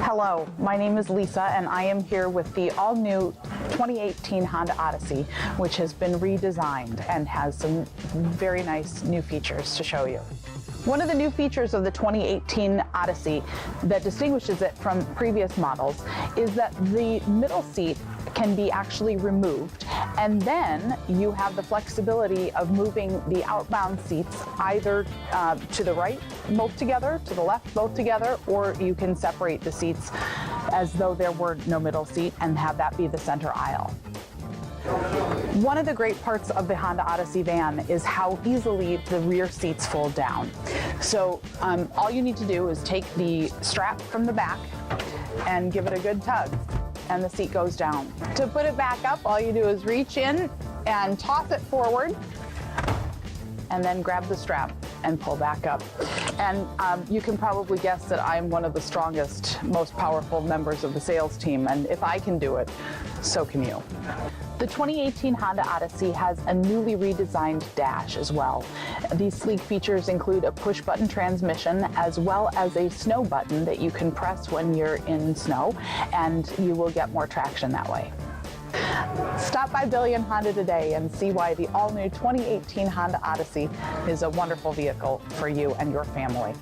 Hello, my name is Lisa and I am here with the all-new 2018 Honda Odyssey, which has been redesigned and has some very nice new features to show you. One of the new features of the 2018 Odyssey that distinguishes it from previous models is that the middle seat can be actually removed, and then you have the flexibility of moving the outbound seats either to the right both together, to the left both together, or you can separate the seats as though there were no middle seat and have that be the center aisle. One of the great parts of the Honda Odyssey van is how easily the rear seats fold down. So all you need to do is take the strap from the back and give it a good tug, and the seat goes down. To put it back up, all you do is reach in and toss it forward, and then grab the strap and pull back up. And you can probably guess that I'm one of the strongest, most powerful members of the sales team, and if I can do it, so can you. The 2018 Honda Odyssey has a newly redesigned dash as well. These sleek features include a push-button transmission as well as a snow button that you can press when you're in snow, and you will get more traction that way. Stop by Billion Honda today and see why the all-new 2018 Honda Odyssey is a wonderful vehicle for you and your family.